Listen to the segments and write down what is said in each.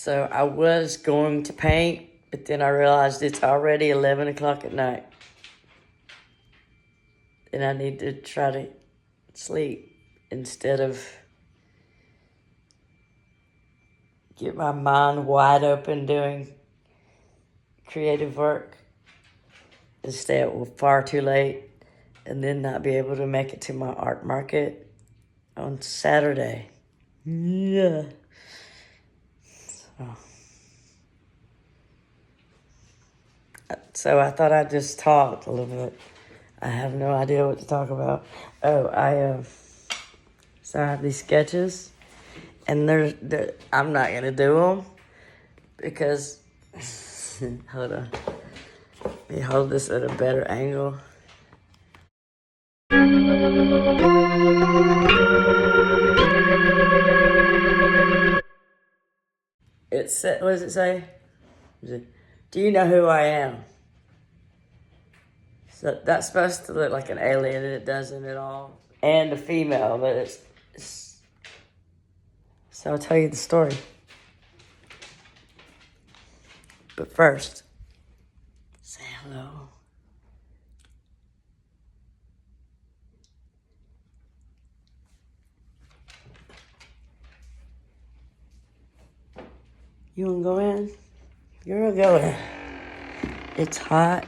So I was going to paint, but then I realized it's already 11 o'clock at night. And I need to try to sleep instead of get my mind wide open doing creative work and stay up far too late and then not be able to make it to my art market on Saturday. Yeah. So I thought I'd just talk a little bit. I have no idea what to talk about. So I have these sketches, and I'm not gonna do them because hold on. Let me hold this at a better angle. What does it say? Do you know who I am? So that's supposed to look like an alien, and it doesn't at all. And a female, but it's so I'll tell you the story. But first, say hello. You wanna go in? You're gonna go in. It's hot.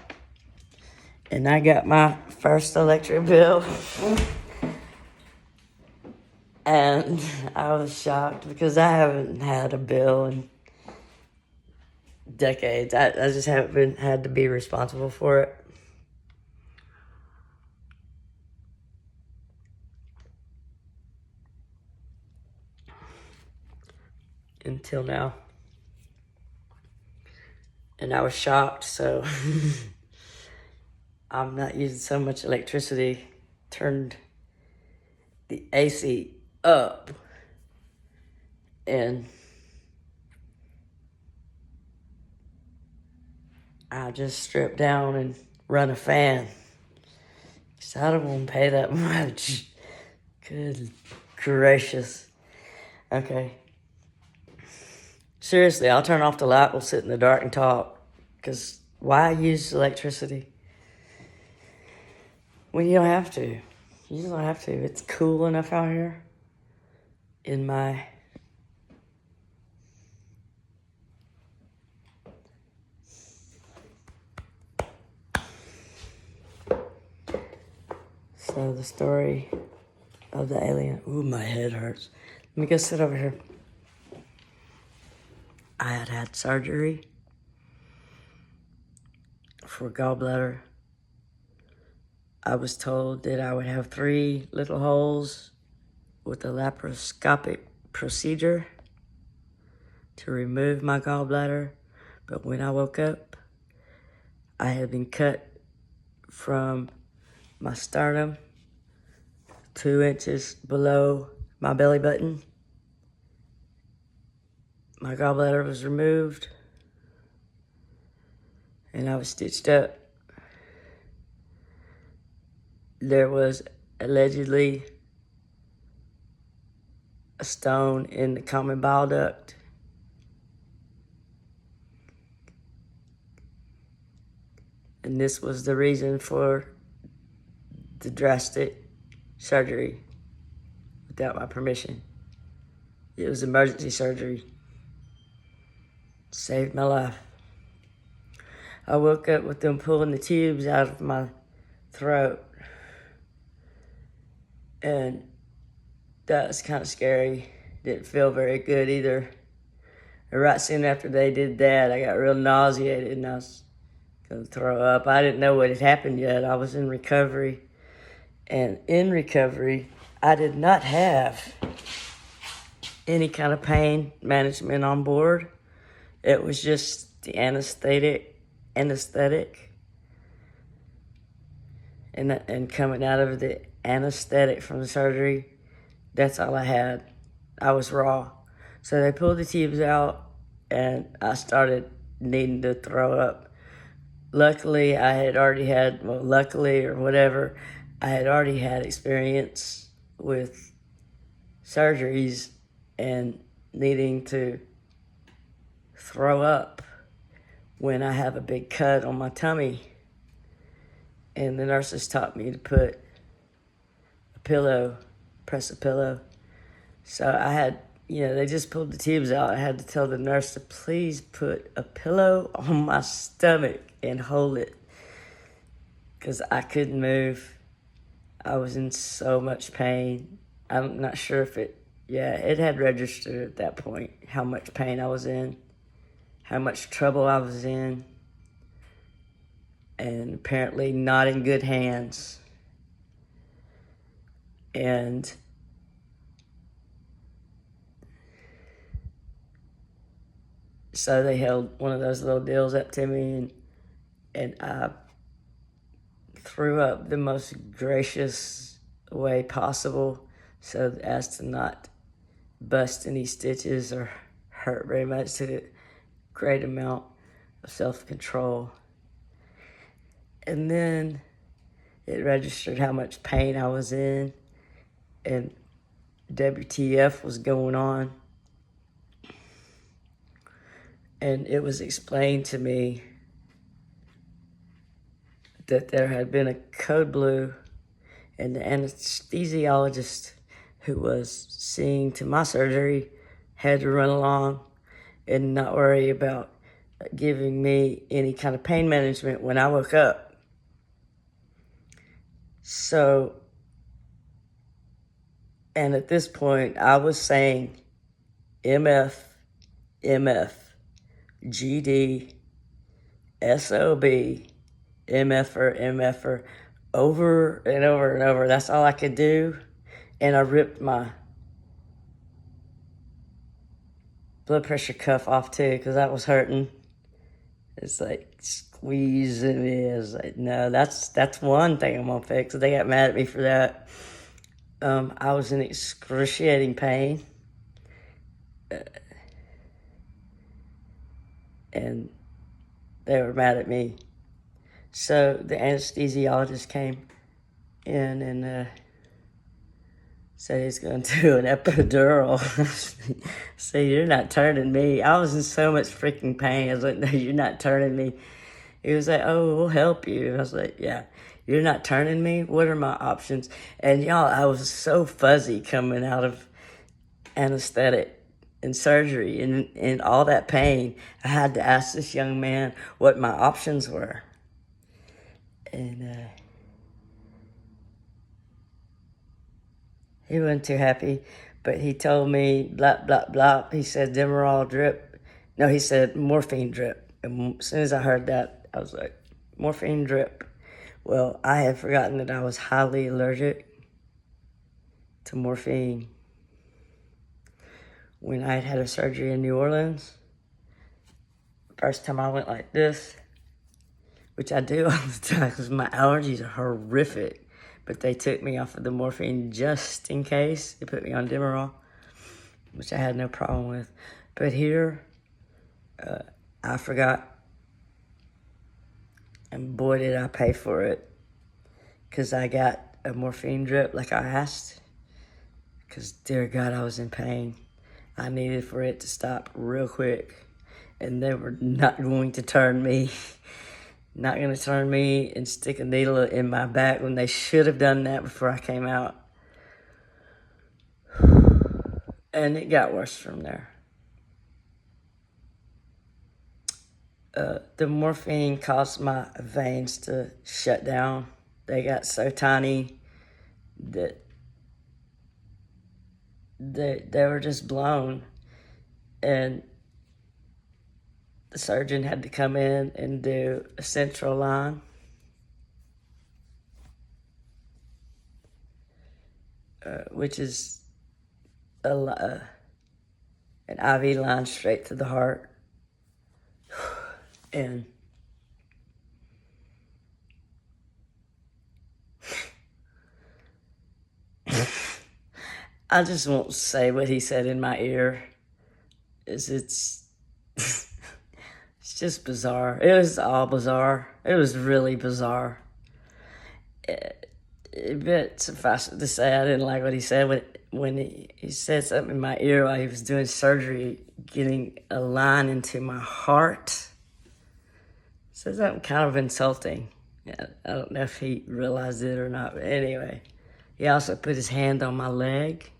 And I got my first electric bill. And I was shocked because I haven't had a bill in decades. I just haven't had to be responsible for it. Until now. And I was shocked, so I'm not using so much electricity. Turned the AC up. And I just stripped down and run a fan. Because I don't want to pay that much. Good gracious. Okay. Seriously, I'll turn off the light, we'll sit in the dark and talk. Because why use electricity when you don't have to? You just don't have to. It's cool enough out here in my So the story of the alien. Ooh, my head hurts. Let me go sit over here. I had surgery for gallbladder. I was told that I would have 3 little holes with a laparoscopic procedure to remove my gallbladder. But when I woke up, I had been cut from my sternum 2 inches below my belly button. My gallbladder was removed and I was stitched up. There was allegedly a stone in the common bile duct. And this was the reason for the drastic surgery without my permission. It was emergency surgery. Saved my life. I woke up with them pulling the tubes out of my throat. And that was kind of scary. Didn't feel very good either. And right soon after they did that, I got real nauseated and I was going to throw up. I didn't know what had happened yet. I was in recovery. And in recovery, I did not have any kind of pain management on board. It was just the anesthetic. And coming out of the anesthetic from the surgery, that's all I had. I was raw. So they pulled the tubes out and I started needing to throw up. Luckily, I had already had, luckily or whatever, I had already had experience with surgeries and needing to throw up when I have a big cut on my tummy. And the nurses taught me to put a pillow, press a pillow. So I had, they just pulled the tubes out. I had to tell the nurse to please put a pillow on my stomach and hold it, because I couldn't move. I was in so much pain. I'm not sure if it had registered at that point how much pain I was in, how much trouble I was in, and apparently not in good hands. And so they held one of those little deals up to me, and I threw up the most gracious way possible so as to not bust any stitches or hurt very much, to a great amount of self-control. And then it registered how much pain I was in, and WTF was going on. And it was explained to me that there had been a code blue, and the anesthesiologist who was seeing to my surgery had to run along and not worry about giving me any kind of pain management when I woke up. So, and at this point, I was saying MF, MF, GD, SOB, MFer, MFer, over and over and over. That's all I could do. And I ripped my blood pressure cuff off too, because that was hurting. It's like squeezing me. I was like, no, that's one thing I'm gonna fix. They got mad at me for that. I was in excruciating pain. And they were mad at me. So the anesthesiologist came in and said he's going to do an epidural. See, you're not turning me. I was in so much freaking pain. I was like, no, you're not turning me. He was like, oh, we'll help you. And I was like, yeah, you're not turning me? What are my options? And y'all, I was so fuzzy coming out of anesthetic and surgery and all that pain. I had to ask this young man what my options were. And he wasn't too happy, but he told me, blah, blah, blah. He said Demerol drip. No, he said morphine drip. And as soon as I heard that, I was like, morphine drip. Well, I had forgotten that I was highly allergic to morphine. When I had a surgery in New Orleans, first time I went like this, which I do all the time because my allergies are horrific, but they took me off of the morphine just in case. They put me on Demerol, which I had no problem with. But here, I forgot, and boy did I pay for it, because I got a morphine drip like I asked, because dear God, I was in pain. I needed for it to stop real quick, and they were not going to turn me. Not going to turn me and stick a needle in my back when they should have done that before I came out. And it got worse from there. The morphine caused my veins to shut down. They got so tiny that they were just blown. And the surgeon had to come in and do a central line. Which is an IV line straight to the heart. And I just won't say what he said in my ear. It's just bizarre. It was all bizarre. It was really bizarre. But suffice it to say, I didn't like what he said when he said something in my ear while he was doing surgery, getting a line into my heart. Said something kind of insulting. Yeah, I don't know if he realized it or not, but anyway. He also put his hand on my leg.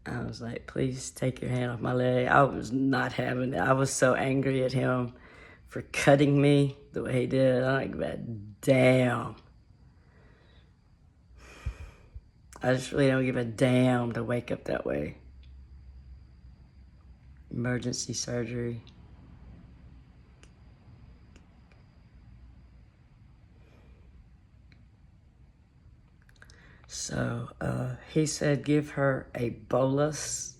I was like, please take your hand off my leg. I was not having it. I was so angry at him for cutting me the way he did. I don't give a damn. I just really don't give a damn to wake up that way. Emergency surgery. So he said give her a bolus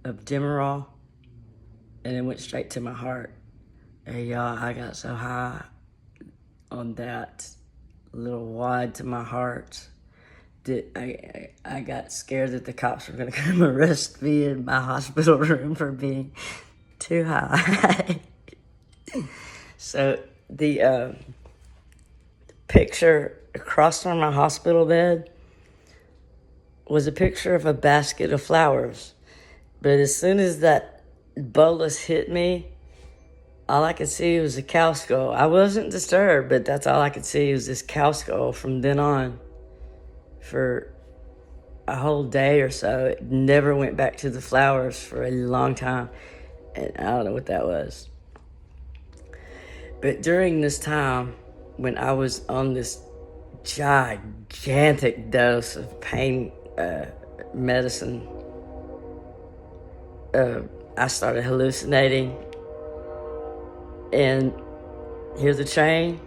of Demerol, and it went straight to my heart. And y'all, I got so high on that little wad to my heart that I got scared that the cops were going to come arrest me in my hospital room for being too high. So the picture across from my hospital bed was a picture of a basket of flowers. But as soon as that bolus hit me, all I could see was a cow skull. I wasn't disturbed, but that's all I could see was this cow skull from then on. For a whole day or so, it never went back to the flowers for a long time. And I don't know what that was. But during this time, when I was on this gigantic dose of pain medicine, I started hallucinating. And here's the train.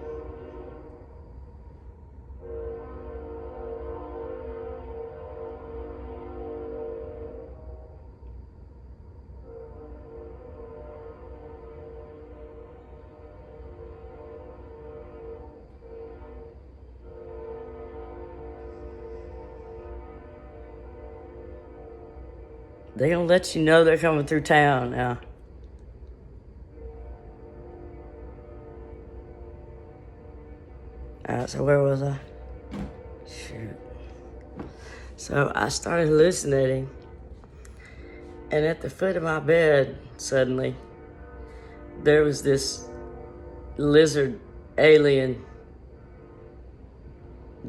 They're gonna let you know they're coming through town now. Alright, so where was I? Shoot. So I started hallucinating, and at the foot of my bed, suddenly, there was this lizard, alien,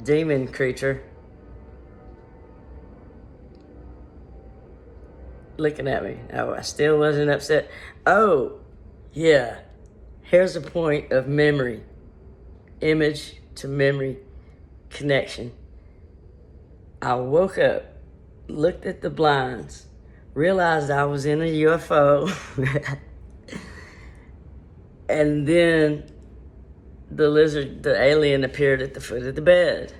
demon creature looking at me. I still wasn't upset. Oh, yeah. Here's a point of memory. Image to memory connection. I woke up, looked at the blinds, realized I was in a UFO, and then the lizard, the alien appeared at the foot of the bed.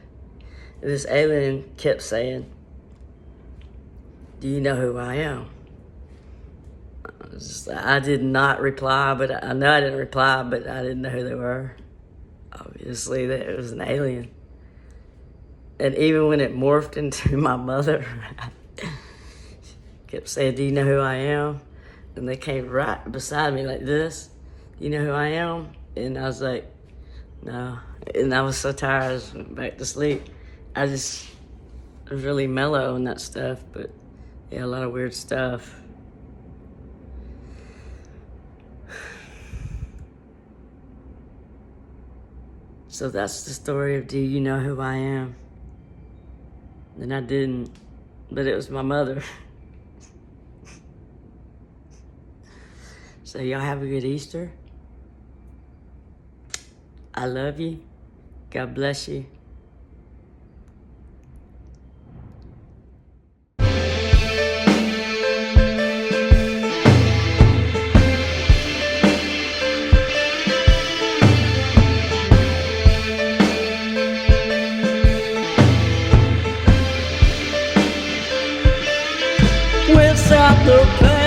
And this alien kept saying, do you know who I am? I did not reply, but I know I didn't reply, but I didn't know who they were. Obviously, that it was an alien. And even when it morphed into my mother, she kept saying, do you know who I am? And they came right beside me like this. Do you know who I am? And I was like, no. And I was so tired, I just went back to sleep. I was really mellow on that stuff, but yeah, a lot of weird stuff. So that's the story of do you know who I am? And I didn't, but it was my mother. So y'all have a good Easter. I love you. God bless you. Without the pain.